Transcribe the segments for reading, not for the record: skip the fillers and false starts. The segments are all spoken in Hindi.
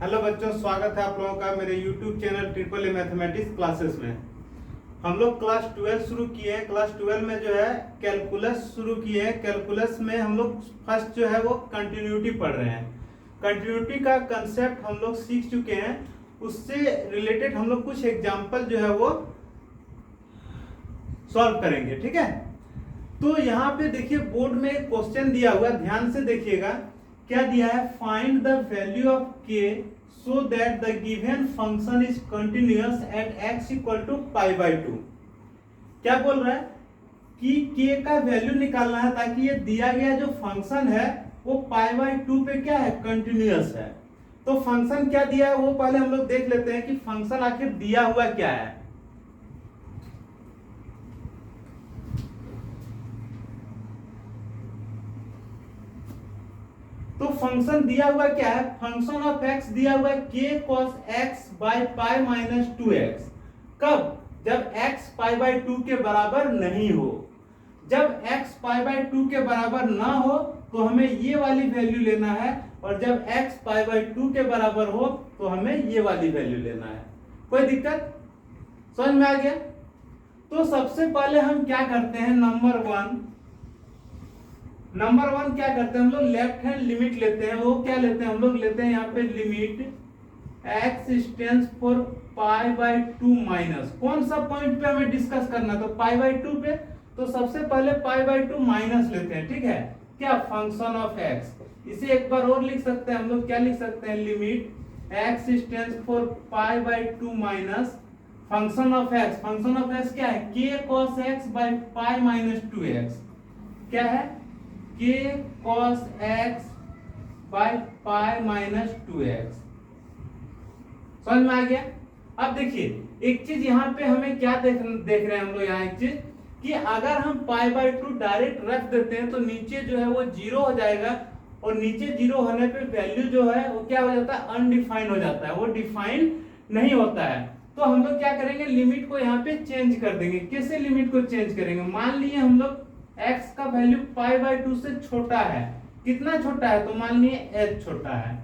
हेलो बच्चों, स्वागत है आप लोगों का मेरे YouTube channel triple A mathematics classes में। हम लोग क्लास 12 शुरू किए हैं। क्लास 12 में जो है कैलकुलस शुरू किए हैं। कैलकुलस में हम लोग फर्स्ट जो है वो कंटिन्यूटी पढ़ रहे हैं। कंटिन्यूटी का कंसेप्ट हम लोग सीख चुके हैं। उससे रिलेटेड हम लोग कुछ एग्जाम्पल जो है वो सॉल्व करेंगे। ठीक है, तो यहाँ पे देखिए बोर्ड में एक क्वेश्चन दिया हुआ है, ध्यान से देखिएगा। क्या दिया है? Find the value of k so that the given function is continuous at x equal to π/2। क्या बोल रहा है कि k का वैल्यू निकालना है ताकि ये दिया गया जो फंक्शन है वो π/2 पे क्या है, कंटिन्यूअस है। तो फंक्शन क्या दिया है वो पहले हम लोग देख लेते हैं कि फंक्शन आखिर दिया हुआ क्या है। तो फंक्शन दिया हुआ क्या है? फंक्शन ऑफ x दिया हुआ है k cos x by pi minus 2x। कब? जब x π/2 के बराबर नहीं हो। जब x π/2 के बराबर ना हो तो हमें ये वाली वैल्यू लेना है, और जब x π/2 के बराबर हो तो हमें ये वाली वैल्यू लेना है। कोई दिक्कत? समझ में आ गया? तो सबसे पहले हम क्या करते हैं, नंबर वन क्या करते हैं हम लोग, लेफ्ट हैंड लिमिट लेते हैं। वो क्या लेते हैं हम लोग, लेते हैं यहाँ पे limit x stands for π/2 minus. कौन सा पॉइंट पे हमें डिस्कस करना, तो π/2 पे। तो सबसे पहले π/2 माइनस लेते हैं। ठीक है, क्या? Function of x। इसे एक बार और लिख सकते हैं हम लोग, क्या लिख सकते हैं, limit x stands for π/2 minus function of x। Function of x क्या है? k cos x by pi minus 2x। क्या है? k cos x by pi minus 2x। समझ में आ गया? अब देखिए एक चीज यहाँ पे हमें क्या देख रहे हैं हम लोग, यहाँ एक चीज कि अगर हम π/2 डायरेक्ट रख देते हैं तो नीचे जो है वो जीरो हो जाएगा, और नीचे जीरो होने पे वैल्यू जो है वो क्या हो जाता है, अनडिफाइंड हो जाता है, वो डिफाइन नहीं होता है। तो हम लोग क्या करेंगे, लिमिट को यहाँ पे चेंज कर देंगे। कैसे लिमिट को चेंज करेंगे? मान लिए हम लोग x का वैल्यू π/2 से छोटा है। कितना छोटा है? तो मान लिए h छोटा है।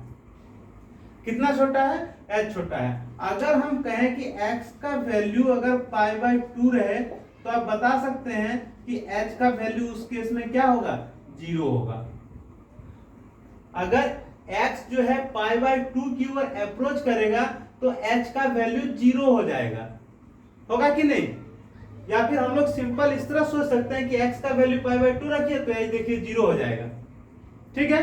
कितना छोटा है? h छोटा है। अगर हम कहें कि x का वैल्यू अगर π/2 रहे तो आप बता सकते हैं कि h का वैल्यू उस केस में क्या होगा, जीरो होगा। अगर x जो है π/2 की ओर अप्रोच करेगा तो h का वैल्यू जीरो हो जाएगा। होगा कि नहीं? या फिर हम लोग सिंपल इस तरह सोच सकते हैं कि x का वैल्यू π/2 रखिए तो h देखिए जीरो हो जाएगा। ठीक है,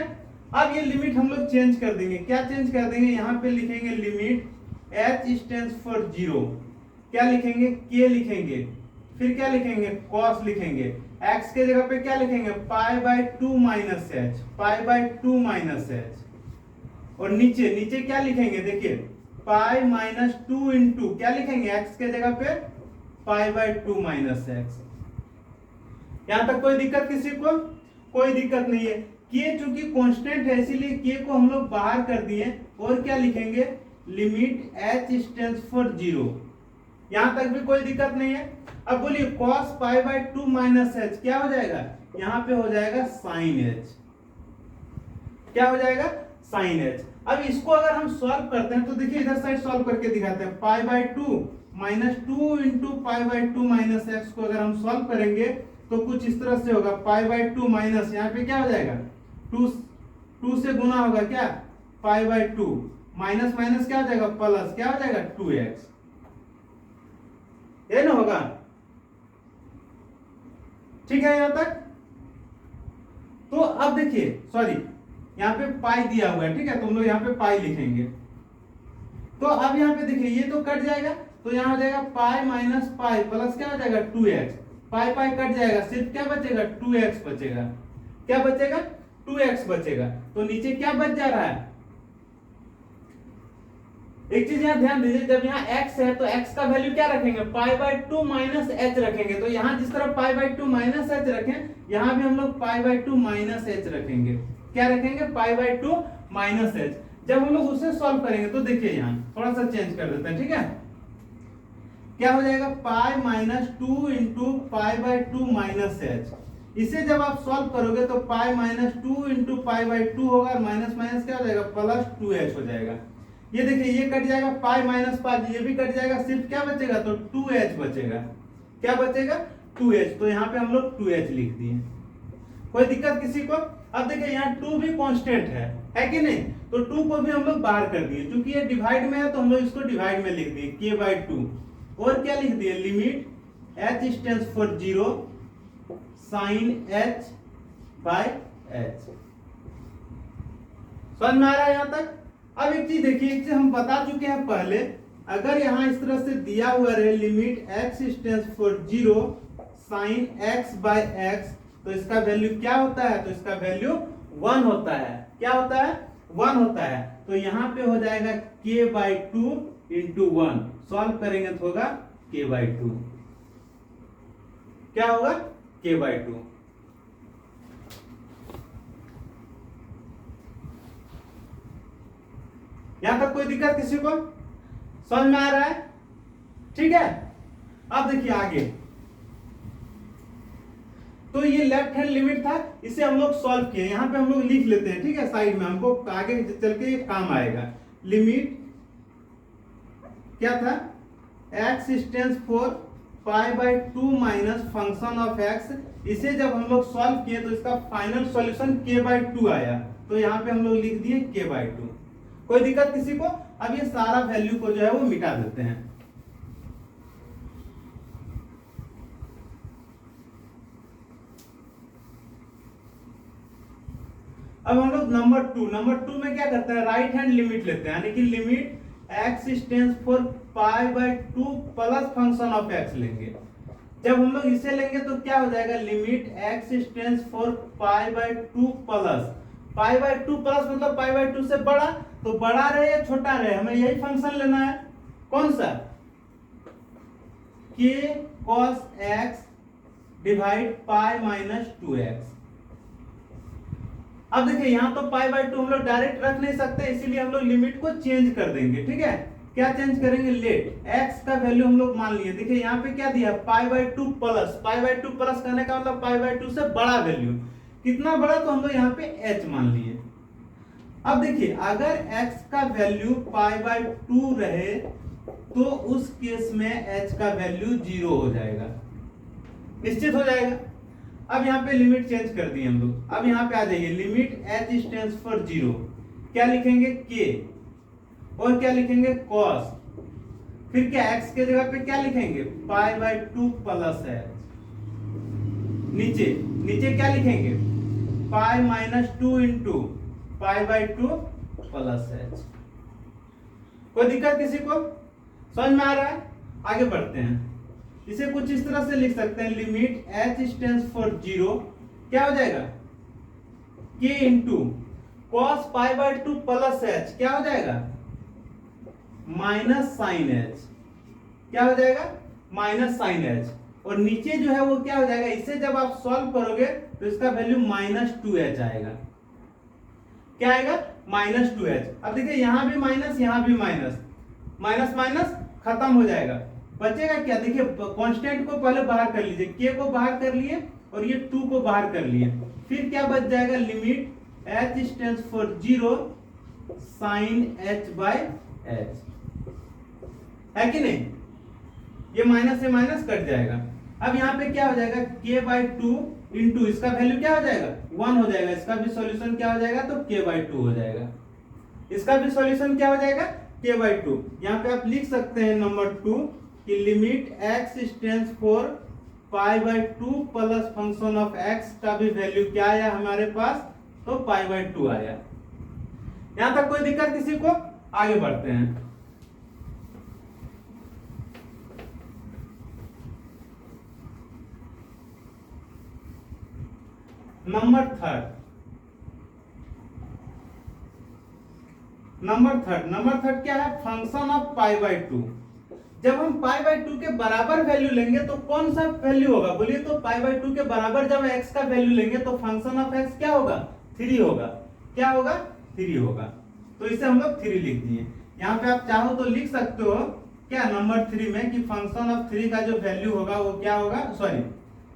अब ये लिमिट हम लोग चेंज कर देंगे। क्या चेंज कर देंगे? यहाँ पे लिखेंगे limit h stands for zero. क्या लिखेंगे? k लिखेंगे। फिर क्या लिखेंगे? cos लिखेंगे। x के जगह पे क्या लिखेंगे? π/2 माइनस h, π/2 माइनस h। और नीचे क्या लिखेंगे? देखिए पाई माइनस 2 इंटू क्या लिखेंगे? x के जगह पे π/2 माइनस x। यहां तक कोई दिक्कत किसी को? कोई दिक्कत नहीं है। k चूंकि कांस्टेंट है इसीलिए k को हम लोग बाहर कर दिए, और क्या लिखेंगे? Limit h stands for zero. यहां तक भी कोई दिक्कत नहीं है। अब बोलिए cos π/2 माइनस h क्या हो जाएगा? यहां पे हो जाएगा sin h। क्या हो जाएगा? sin h। अब इसको अगर हम सॉल्व करते हैं तो देखिए इधर साइड सॉल्व करके दिखाते हैं। π/2 माइनस 2 इंटू π/2 माइनस x को अगर हम सॉल्व करेंगे तो कुछ इस तरह से होगा। π/2 माइनस यहाँ पे क्या हो जाएगा, 2 से गुना होगा, क्या? π/2 माइनस माइनस क्या हो जाएगा, प्लस क्या हो जाएगा, 2x। ये ना होगा? ठीक है यहाँ तक? तो अब देखिए, सॉरी यहाँ पे पाई दिया हुआ है। ठीक है, तो हम लोग यहाँ पे पाई लिखेंगे। तो अब यहाँ पे देखिए ये तो कट जाएगा, तो यहाँ हो जाएगा पाई माइनस पाई प्लस क्या हो जाएगा, 2x। पाई पाई कट जाएगा, सिर्फ क्या बचेगा, 2x बचेगा। क्या बचेगा? 2x बचेगा। तो नीचे क्या बच जा रहा है? एक चीज यहाँ ध्यान दीजिए, जब यहाँ x है तो x का वैल्यू क्या रखेंगे, π/2 माइनस h रखेंगे। तो यहाँ जिस तरह π/2 माइनस h रखें, यहाँ भी हम लोग π/2 माइनस h रखेंगे। क्या रखेंगे? π/2 माइनस h। जब हम लोग उसे सॉल्व करेंगे तो देखिए यहाँ थोड़ा सा चेंज कर देते हैं। ठीक है, क्या हो जाएगा, pi minus 2 into π/2 minus h। इसे जब आप सॉल्व करोगे तो पाई माइनस 2 इंटू π/2 होगा, माइनस माइनस क्या हो जाएगा, प्लस 2h हो जाएगा। ये देखिए ये कट जाएगा पाई माइनस पाई, ये भी कट जाएगा, सिर्फ क्या बचेगा तो 2h बचेगा। क्या बचेगा 2h, तो यहाँ पे हम लोग 2h लिख दिए। कोई दिक्कत किसी को? अब देखिए यहाँ 2 भी कांस्टेंट है कि नहीं, तो 2 को भी हम लोग बाहर कर दिए, क्योंकि ये डिवाइड में है तो हम लोग इसको डिवाइड में लिख दिए k/2। और क्या लिख दिए limit h stands for 0 sin h by h। समझ में आ रहा है यहाँ तक? अब एक चीज देखिए, एक चीज हम बता चुके हैं पहले, अगर यहाँ इस तरह से दिया हुआ रहे limit x stands for 0 sin x by x, तो इसका वैल्यू क्या होता है? तो इसका वैल्यू 1 होता है। क्या होता है? 1 होता है। तो यहाँ पे हो जाएगा k/2 इंटू 1, सॉल्व करेंगे तो होगा k/2। क्या होगा k/2। यहां तक कोई दिक्कत किसी को? समझ में आ रहा है? ठीक है। अब देखिए आगे, तो ये लेफ्ट हैंड लिमिट था, इसे हम लोग सॉल्व किए, यहां पे हम लोग लिख लेते हैं, ठीक है, साइड में, हमको आगे चल के ये काम आएगा। लिमिट क्या था? x stands for π/2 minus function of x। इसे जब हम लोग सॉल्व किए तो इसका फाइनल सॉल्यूशन k/2 आया, तो यहाँ पे हम लोग लिख दिए k/2। कोई दिक्कत किसी को? अब ये सारा वैल्यू को जो है वो मिटा देते हैं। अब हम लोग नंबर 2 में क्या करते हैं? राइट हैंड लिमिट लेते हैं, यानी कि limit x stands for π/2 plus function of x लेंगे। जब हम लोग इसे लेंगे तो क्या हो जाएगा? Limit x stands for π/2 plus, π/2 plus मतलब π/2 से बड़ा, तो बड़ा रहे या छोटा रहे, हमें यही फंक्शन लेना है। कौन सा? k cos x डिवाइड पाई माइनस 2x। अब देखिए यहाँ तो π/2 हम लोग डायरेक्ट रख नहीं सकते, इसीलिए हम लोग लिमिट को चेंज कर देंगे। ठीक है, क्या चेंज करेंगे? लेट x का वैल्यू हम लोग मान लिए। देखिए यहाँ पे क्या दिया? π/2 प्लस, π/2 प्लस करने का मतलब π/2 से बड़ा वैल्यू। कितना बड़ा? तो हम लोग यहाँ पे h मान लिए। अब देखिए अगर x का वैल्यू π/2 रहे तो उस केस में h का वैल्यू 0 हो जाएगा, निश्चित हो जाएगा। अब यहाँ पे लिमिट चेंज कर दी हम लोग। अब यहाँ पे आ जाइए, लिमिट h स्टैंड्स फॉर 0, क्या लिखेंगे? k, और क्या लिखेंगे? cos, फिर क्या x के जगह पे क्या लिखेंगे? π/2 प्लस h। नीचे नीचे क्या लिखेंगे? Pi minus 2 into π/2 plus h। कोई दिक्कत किसी को? समझ में आ रहा है? आगे बढ़ते हैं। इसे कुछ इस तरह से लिख सकते हैं, लिमिट h स्टैंड्स फॉर 0, क्या हो जाएगा? k into cos π/2 plus h, क्या हो जाएगा? Minus sine h। क्या हो जाएगा? Minus sine h। और नीचे जो है वो क्या हो जाएगा? इसे जब आप सॉल्व करोगे तो इसका वैल्यू -2h आएगा। क्या आएगा? -2h। अब देखिए यहाँ भी माइनस, यहाँ भी माइनस, माइनस माइनस खत्म हो जाएगा। बचेगा क्या? देखिए कांस्टेंट को पहले बाहर कर लीजिए, k को बाहर कर लिए और ये 2 को बाहर कर लिए, फिर क्या बच जाएगा? Limit h stands for 0 sin h by h, है कि नहीं? ये माइनस से माइनस कट जाएगा। अब यहाँ पे क्या हो जाएगा? k/2 इंटू इसका वैल्यू क्या हो जाएगा? 1 हो जाएगा। इसका भी सॉल्यूशन क्या हो जाएगा? तो k/2 हो जाएगा। इसका भी सॉल्यूशन क्या हो जाएगा? k/2। यहाँ पे आप लिख सकते हैं नंबर 2 कि limit x stands for π/2 plus function of x का भी वैल्यू क्या आया हमारे पास? तो π/2 आया। यहाँ तक कोई दिक्कत किसी को? आगे बढ़ते हैं। नंबर थर्ड क्या है? Function of π/2। जब हम π/2 के बराबर वैल्यू लेंगे तो कौन सा वैल्यू होगा? बोलिए तो π/2 के बराबर जब x का वैल्यू लेंगे तो फंक्शन ऑफ x क्या होगा? 3 होगा। क्या होगा? 3 होगा। तो इसे हम लोग 3 लिख दिए। यहाँ पे आप चाहो तो लिख सकते हो क्या नंबर 3 में कि फंक्शन ऑफ 3 का जो वैल्यू होगा वो क्या होगा? सॉरी,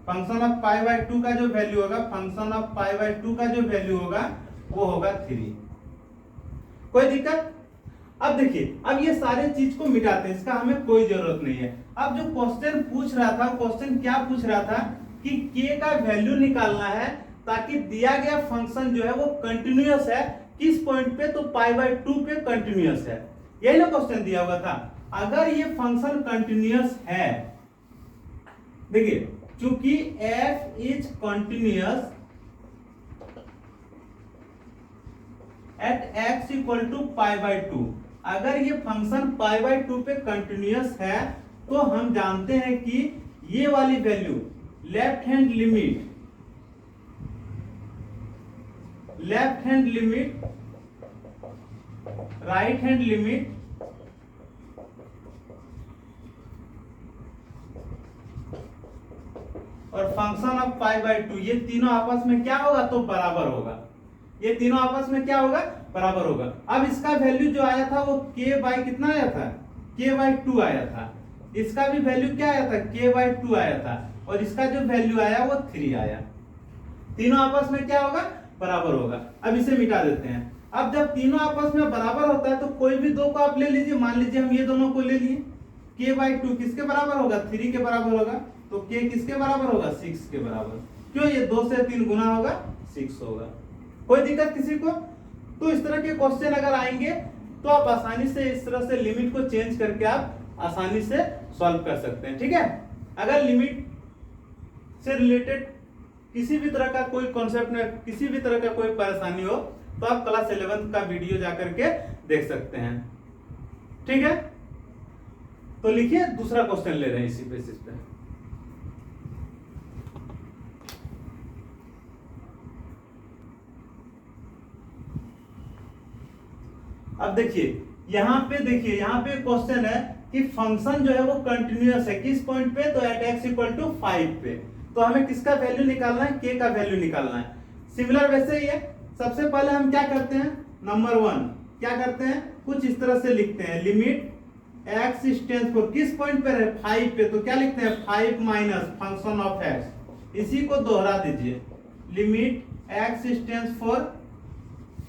फंक्शन ऑफ π/2 का जो वैल्यू होगा, फंक्शन ऑफ π/2 का जो वैल्यू होगा वो होगा 3। कोई दिक्कत? अब देखिए, अब ये सारे चीज को मिटाते हैं, इसका हमें कोई जरूरत नहीं है। अब जो क्वेश्चन पूछ रहा था, क्वेश्चन क्या पूछ रहा था कि k का वैल्यू निकालना है ताकि दिया गया फंक्शन जो है वो कंटिन्यूअस है किस पॉइंट पे, तो π/2 पे कंटिन्यूअस है। यही ना क्वेश्चन दिया हुआ था। अगर ये फंक्शन कंटिन्यूअस है, देखिए चूंकि f is continuous at x equal to π/2, अगर ये फंक्शन π/2 पे कंटिन्यूअस है तो हम जानते हैं कि ये वाली value left hand limit right hand limit और फंक्शन ऑफ π/2, ये तीनों आपस में क्या होगा, तो बराबर होगा। ये तीनों आपस में क्या होगा, बराबर होगा। अब इसका वैल्यू जो आया था वो k/कितना आया था, k/2 आया था। इसका भी वैल्यू क्या आया था, k/2 आया था, और इसका जो वैल्यू आया वो 3 आया। तीनों आपस में क्या होगा, बराबर होगा। अब इसे मिटा देते हैं। अब जब तीनों आपस में बराबर होता है तो कोई भी दो को आप ले लीजिए। मान लीजिए हम ये दोनों को ले लिए, k/2 किसके बराबर होगा, 3 के बराबर होगा, तो k किसके बराबर होगा, 6 के बराबर। क्यों, ये 2 से 3 गुना होगा, 6 होगा। कोई दिक्कत किसी को? तो इस तरह के क्वेश्चन अगर आएंगे तो आप आसानी से इस तरह से लिमिट को चेंज करके आप आसानी से सॉल्व कर सकते हैं। ठीक है, अगर लिमिट से रिलेटेड किसी भी तरह का कोई कॉन्सेप्ट में किसी भी तरह का कोई परेशानी हो तो आप क्लास 11 का वीडियो जाकर के देख सकते हैं। ठीक है, तो लिखिए दूसरा क्वेश्चन ले रहे हैं इसी बेसिस पे। अब देखिए यहाँ पे क्वेश्चन है कि फंक्शन जो है वो कंटिन्यूअस है किस पॉइंट पे, तो एट x इक्वल टू 5 पे। तो हमें किसका वैल्यू निकालना है, k का वैल्यू निकालना है। सिमिलर वैसे ही है, सबसे पहले हम क्या करते हैं, नंबर 1 क्या करते हैं, कुछ इस तरह से लिखते हैं, लिमिट x स्टैंड्स फॉर किस पॉइंट पे है, 5 पे, तो क्या लिखते हैं, 5 माइनस फंक्शन ऑफ x। इसी को दोहरा दीजिए, limit x stands for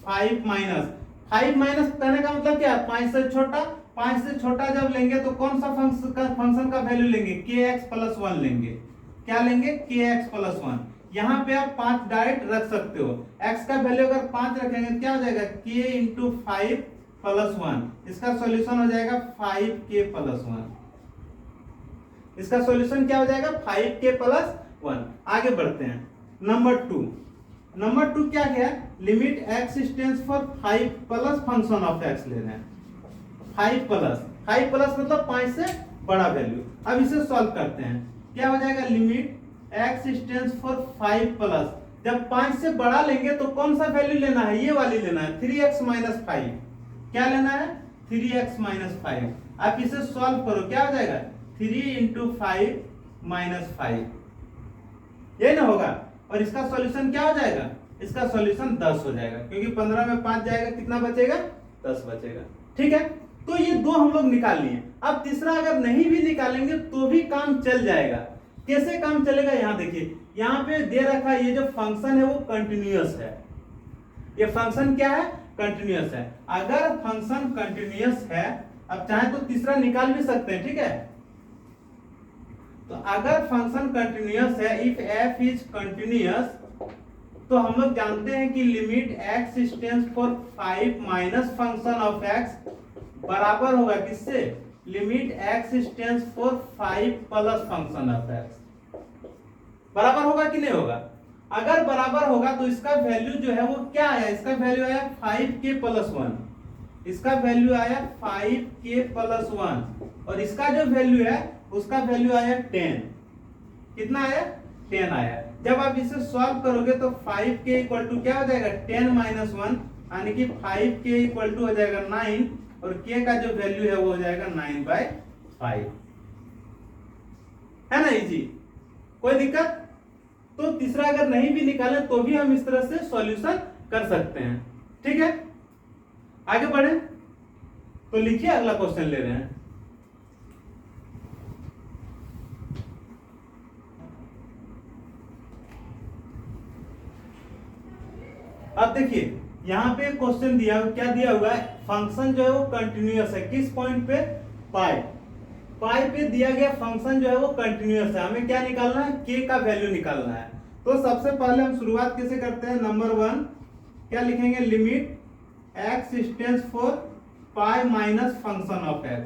5 minus 5 minus कहने का मतलब क्या है, 5 से छोटा। 5 से छोटा जब लेंगे तो कौन सा फंक्शन का वैल्यू लेंगे, kx प्लस 1 लेंगे। क्या लेंगे, kx प्लस 1। यहाँ पे आप 5 डायरेक्ट रख सकते हो। x का वैल्यू अगर 5 रखेंगे तो क्या हो जाएगा, k इंटू 5 प्लस 1। इसका सॉल्यूशन हो जाएगा 5k प्लस 1। इसका सॉल्यूशन क्या हो जाएगा, 5k प्लस 1। आगे बढ़ते हैं, नंबर 2 क्या है, limit x stands for 5 plus function of x ले रहे हैं। 5 प्लस मतलब 5 से बड़ा वैल्यू। अब इसे सॉल्व करते हैं, क्या हो जाएगा, limit x stands for 5 plus, जब 5 से बड़ा लेंगे तो कौन सा वैल्यू लेना है, ये वाली लेना है, 3x माइनस 5। क्या लेना है, 3x माइनस 5। आप इसे सॉल्व करो, क्या हो जाएगा, 3 इंटू 5 माइनस 5, ये ना होगा। और इसका सॉल्यूशन क्या हो जाएगा, इसका सॉल्यूशन 10 हो जाएगा, क्योंकि 15 में 5 जाएगा, कितना बचेगा, 10 बचेगा। ठीक है, तो ये दो हम लोग निकाल लिए। अब तीसरा अगर नहीं भी निकालेंगे तो भी काम चल जाएगा। कैसे काम चलेगा, यहाँ देखिए, यहाँ पे दे रखा है ये जो फंक्शन है वो कंटिन्यूअस है। ये फंक्शन क्या है, कंटिन्यूअस है। अगर फंक्शन कंटिन्यूअस है, अब चाहे तो तीसरा निकाल भी सकते हैं। ठीक है, तो अगर फंक्शन कंटिन्यूअस है, इफ f इज कंटिन्यूअस, तो हम लोग जानते हैं कि limit x stands for 5 minus function of x बराबर होगा किससे, limit x stands for 5 plus function of x। बराबर होगा कि नहीं होगा? अगर बराबर होगा तो इसका वैल्यू जो है वो क्या आया, इसका वैल्यू आया 5k प्लस 1। इसका वैल्यू आया 5k प्लस 1, और इसका जो वैल्यू है उसका वैल्यू आया 10। कितना आया, 10 आया। जब आप इसे सॉल्व करोगे तो 5k इक्वल टू क्या हो जाएगा, 10 माइनस 1, यानी कि 5k इक्वल टू हो जाएगा 9, और k का जो वैल्यू है वो हो जाएगा 9/5। है ना इजी, कोई दिक्कत? तो तीसरा अगर नहीं भी निकाले तो भी हम इस तरह से सॉल्यूशन कर सकते हैं। ठीक है, आगे बढ़े, तो लिखिए अगला क्वेश्चन ले रहे हैं। अब देखिए यहाँ पे क्वेश्चन दिया, क्या दिया हुआ है, फंक्शन जो है वो कंटिन्यूअस है, किस पॉइंट पे, पाई पाई पे दिया गया फंक्शन जो है वो कंटिन्यूअस है, हमें क्या निकालना है, के का वैल्यू निकालना है। तो सबसे पहले हम शुरुआत कैसे करते हैं, नंबर 1 क्या लिखेंगे, limit x stands for pi minus function of x,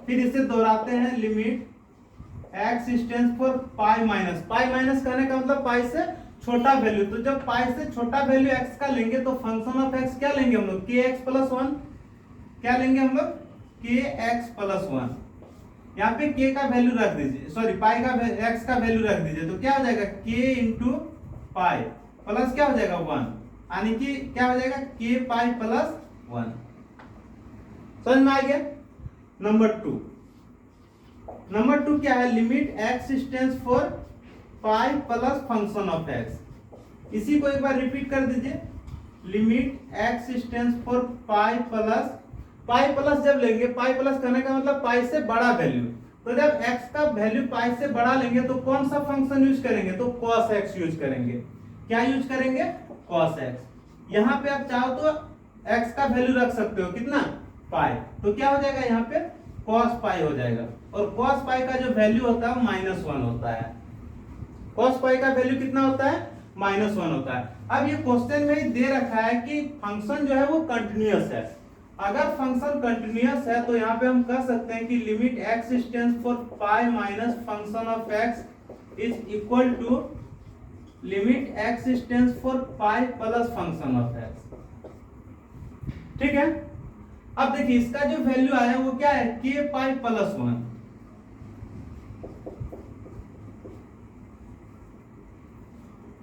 फिर इसे दोहराते हैं, limit x stands for pi minus करने का मतलब पाई से छोटा वैल्यू, तो जब पाई से छोटा वैल्यू x का लेंगे तो फंक्शन ऑफ x क्या लेंगे हम लोग, kx प्लस 1, क्या लेंगे हम लोग, kx प्लस 1। यहाँ पे k का वैल्यू रख दीजिए, सॉरी पाई का x का वैल्यू रख दीजिए, तो क्या हो जाएगा k इंटू पाई प्लस क्या हो जाएगा 1, यानी कि क्या हो जाएगा k पाई प्लस 1। समझ में आ गया। नंबर टू क्या है, limit x stands for pi plus function of x, इसी को एक बार रिपीट कर दीजिए, limit x stands for pi plus जब लेंगे, पाई प्लस करने का मतलब पाई से बड़ा वैल्यू, तो जब x का वैल्यू पाई से बड़ा लेंगे तो कौन सा फंक्शन यूज करेंगे, तो cos x यूज करेंगे, क्या यूज करेंगे, cos x। यहाँ पे आप चाहो तो x का वैल्यू रख सकते हो, कितना, पाई, तो क्या हो जाएगा यहाँ पे cos पाई हो जाएगा, और cos पाई का जो वैल्यू होता है -1 होता है, cos पाई का वैल्यू कितना होता है, -1 होता है। अब ये क्वेश्चन में ही दे रखा है कि फंक्शन जो है वो कंटिन्यूअस है, अगर फंक्शन कंटिन्यूअस है तो यहाँ पे हम कह सकते हैं कि limit x stands for pi minus function of x is equal to limit x stands for pi plus function of x। ठीक है, अब देखिए इसका जो वैल्यू आया वो क्या है, k पाई प्लस 1,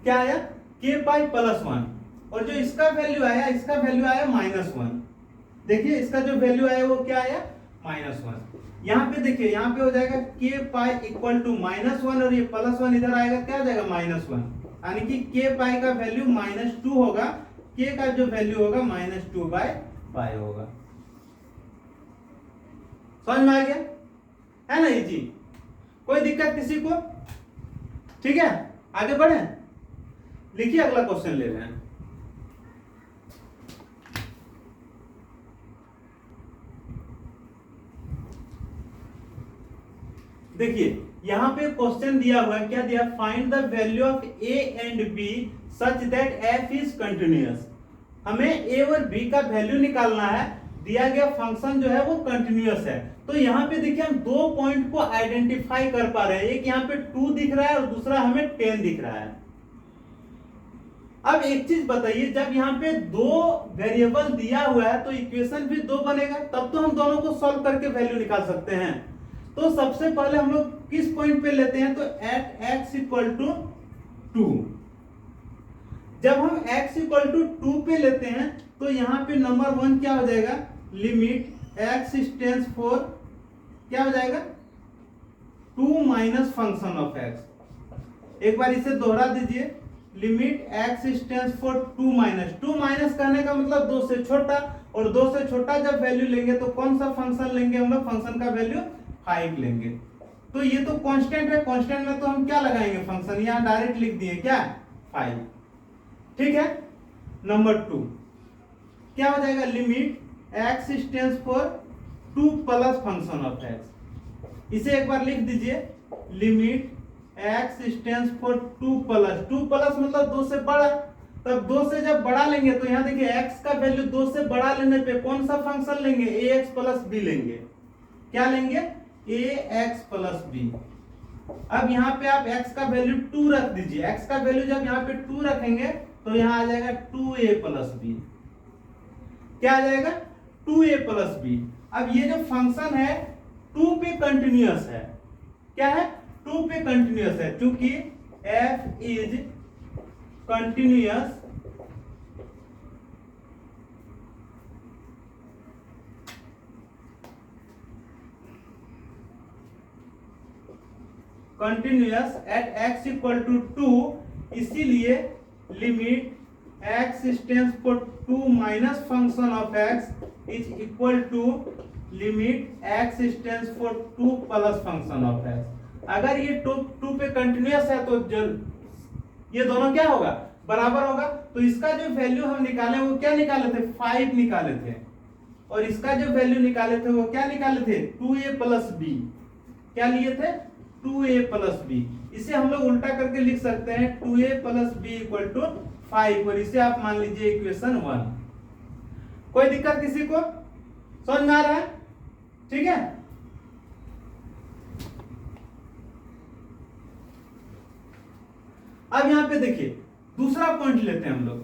क्या आया, k पाई प्लस 1, और जो इसका वैल्यू आया, इसका वैल्यू आया -1। देखिए इसका जो वैल्यू आया वो क्या आया, -1। यहाँ पे देखिए, यहाँ पे हो जाएगा k पाई इक्वल टू -1, और ये +1 इधर आएगा, क्या हो जाएगा -1, यानी कि k पाई का वैल्यू -2 होगा, k का जो वैल्यू होगा -2 बाय पाई होगा। समझ में आ गया है ना ये चीज, कोई दिक्कत किसी को, ठीक है, आगे बढ़े, लिखिए अगला क्वेश्चन ले रहे हैं। देखिए यहां पे क्वेश्चन दिया हुआ है, क्या दिया, find the value of a and b such that f is continuous. हमें a और b का वैल्यू निकालना है, दिया गया फंक्शन जो है वो कंटिन्यूअस है। तो यहाँ पे देखिए हम दो पॉइंट को आइडेंटिफाई कर पा रहे हैं, एक यहाँ पे 2 दिख रहा है और दूसरा हमें 10 दिख रहा है। अब एक चीज बताइए, जब यहाँ पे दो वेरिएबल दिया हुआ है तो इक्वेशन भी दो बनेगा, तब तो हम दोनों को सॉल्व करके वैल्यू निकाल सकते हैं। तो सबसे पहले हम लोग किस पॉइंट पे लेते हैं, तो एट x इक्वल टू 2। जब हम x इक्वल टू 2 पे लेते हैं तो यहाँ पे नंबर 1 क्या हो जाएगा, लिमिट x स्टेंड्स फॉर क्या हो जाएगा, 2 माइनस फंक्शन ऑफ x। एक बार इसे दोहरा दीजिए, limit x stands for 2 minus करने का मतलब 2 से छोटा, और 2 से छोटा जब वैल्यू लेंगे तो कौन सा फंक्शन लेंगे हम लोग, फंक्शन का वैल्यू 5 लेंगे। तो ये तो कांस्टेंट है, कांस्टेंट में तो हम क्या लगाएंगे, फंक्शन, यहाँ डायरेक्ट लिख दिए क्या, 5। ठीक है, नंबर 2 क्या हो जाएगा, limit x stands for 2 plus function of x। इसे एक बार लिख दीजिए, limit x stands for 2 plus मतलब 2 से बड़ा, तब 2 से जब बड़ा लेंगे तो यहाँ देखिए x का वैल्यू 2 से बड़ा लेने पे कौन सा फंक्शन लेंगे, ax प्लस b लेंगे, क्या लेंगे, ax प्लस b। अब यहाँ पे आप x का वैल्यू 2 रख दीजिए, x का वैल्यू जब यहाँ पे 2 रखेंगे तो यहाँ आ जाएगा 2a प्लस b, क्या आ जाएगा, 2a प्लस b। अब ये जो फंक्शन है 2 पे कंटिन्यूअस है, क्या है, 2 पे कंटिन्यूअस है, क्योंकि f is continuous continuous at x equal to 2, इसीलिए limit x stands for 2 minus function of x is equal to limit x stands for 2 plus function of x। अगर ये 2 पे कंटिन्यूअस है तो ये दोनों क्या होगा, बराबर होगा। तो इसका जो वैल्यू हम निकाले वो क्या निकाले थे, 5 निकाले थे, और इसका जो वैल्यू निकाले थे वो क्या निकाले थे, 2a प्लस बी। क्या लिए थे, 2a प्लस बी। इसे हम लोग उल्टा करके लिख सकते हैं 2a plus B equal to 5, और इसे आप मान लीजिए इक्वेशन 1। कोई दिक्कत किसी को, समझ में आ रहा है, ठीक है। अब यहां पे देखिए दूसरा पॉइंट लेते हैं हम लोग।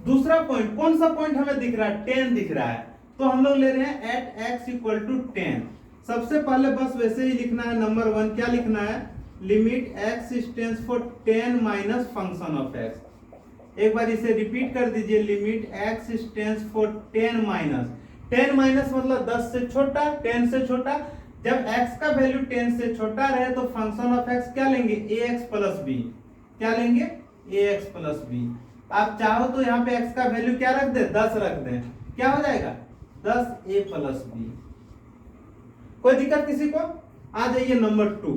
दूसरा पॉइंट कौन सा पॉइंट हमें दिख रहा है, 10 दिख रहा है, तो हम लोग ले रहे हैं एट एक्स इक्वल टू 10। सबसे पहले बस वैसे ही लिखना है, नंबर 1 क्या लिखना है, limit x stands for 10 minus function of x. एक बार इसे रिपीट कर दीजिए, limit x stands for 10 minus, 10 minus मतलब 10 से छोटा, 10 से छोटा। जब x का वैल्यू 10 से छोटा रहे तो फंक्शन ऑफ x क्या लेंगे, ax प्लस बी। क्या लेंगे, ax प्लस बी। आप चाहो तो यहाँ पे x का वैल्यू क्या रख दे, 10 रख दें, क्या हो जाएगा 10a प्लस बी। कोई दिक्कत किसी को। आ जाइए नंबर 2,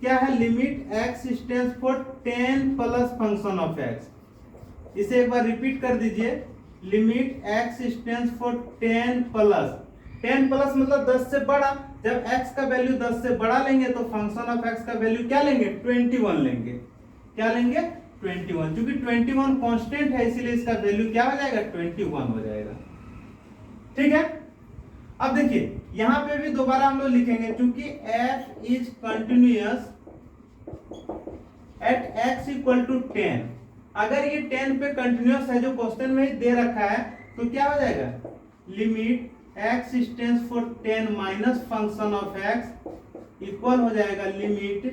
क्या है, limit x stands for 10 plus function of x। इसे एक बार रिपीट कर दीजिए, limit x stands for 10 plus, 10 plus मतलब 10 से बड़ा। जब x का वैल्यू 10 से बड़ा लेंगे तो फंक्शन ऑफ x का वैल्यू क्या लेंगे, 21 लेंगे। क्या लेंगे, 21। क्योंकि 21 कांस्टेंट है इसीलिए इसका वैल्यू क्या हो जाएगा, 21 हो जाएगा। ठीक है। अब देखिए यहां पे भी दोबारा हम लोग लिखेंगे, क्योंकि f is continuous at x equal to 10। अगर ये 10 पे कंटिन्यूअस है जो क्वेश्चन में ही दे रखा है तो क्या हो जाएगा, limit x stands for 10 minus function of x equal हो जाएगा limit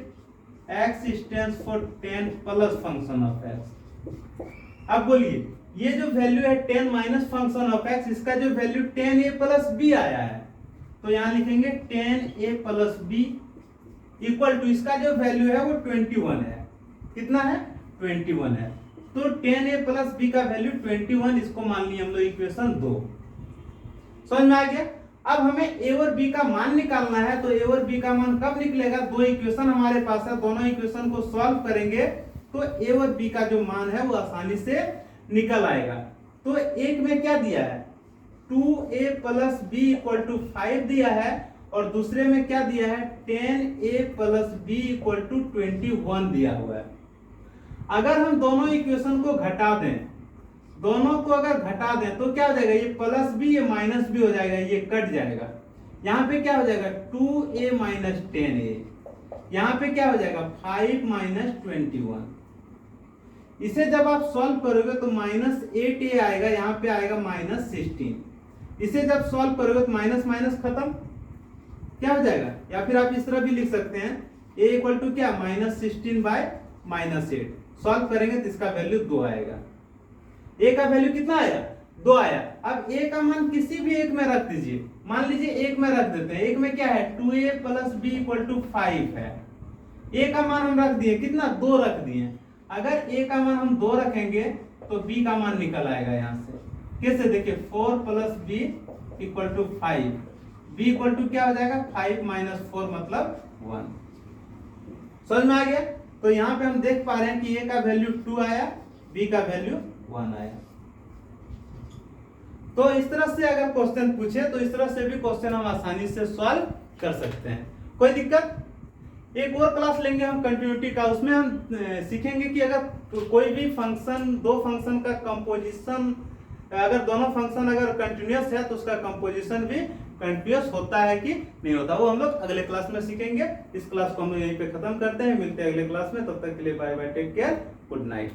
x stands for 10 plus function of x। अब बोलिए ये जो वैल्यू है 10 माइनस फंक्शन ऑफ x, इसका जो वैल्यू 10a प्लस b आया है, तो यहां लिखेंगे 10a plus b equal to, इसका जो वैल्यू है वो 21 है। कितना है, 21 है। तो 10a प्लस b का वैल्यू 21, इसको मान लिया हम लोग इक्वेशन 2। समझ में आ गया। अब हमें a और b का मान निकालना है, तो a और b का मान कब निकलेगा, दो इक्वेशन हमारे पास है, दोनों इक्वेशन को सॉल्व करेंगे तो a और b का जो मान है वो आसानी से निकल आएगा। तो एक में क्या दिया है, 2a plus b equal to 5 दिया है, और दूसरे में क्या दिया है, 10a plus b equal to 21 दिया हुआ है। अगर हम दोनों इक्वेशन को घटा दें, दोनों को अगर घटा दें तो क्या हो जाएगा, ये प्लस बी ये माइनस बी हो जाएगा, ये कट जाएगा। यहाँ पे क्या हो जाएगा, 2a माइनस 10a। यहाँ पे क्या हो जाएगा, 5 माइनस 21। इसे जब आप सॉल्व करोगे तो माइनस 8a आएगा, यहाँ पे आएगा माइनस 16। इसे जब सॉल्व करोगे तो माइनस माइनस खत्म, क्या हो जाएगा, या फिर आप इस तरह भी लिख सकते हैं, a इक्वल टू क्या, माइनस 16 बाय माइनस 8। सॉल्व करेंगे तो इसका वैल्यू 2 आएगा। a का वैल्यू कितना आया, 2 आया। अब a का मान किसी भी एक में रख दीजिए, मान लीजिए एक में रख देते हैं। एक में क्या है, 2a plus b equal to 5 है। a का मान हम रख दिए, कितना, 2 रख दिए। अगर a का मान हम 2 रखेंगे तो b का मान निकल आएगा यहाँ से। कैसे, देखिए 4 plus b equal to 5, b equal to क्या हो जाएगा, 5 माइनस 4 मतलब 1। समझ में आ गया। तो यहाँ पे हम देख पा रहे हैं कि a का वैल्यू 2 आया, b का वैल्यू 1 आया। तो इस तरह से अगर क्वेश्चन पूछे तो इस तरह से भी क्वेश्चन हम आसानी से सॉल्व कर सकते हैं। कोई दिक्कत। एक और क्लास लेंगे हम कंटिन्यूटी का, उसमें हम सीखेंगे कि अगर कोई भी फंक्शन, दो फंक्शन का कंपोजिशन, अगर दोनों फंक्शन अगर कंटिन्यूअस है तो उसका कंपोजिशन भी कंटिन्यूअस होता है कि नहीं होता, वो हम लोग अगले क्लास में सीखेंगे। इस क्लास को हम लोग यहीं पे खत्म करते हैं, मिलते हैं अगले क्लास में। तब तक के लिए bye bye, take care, good night.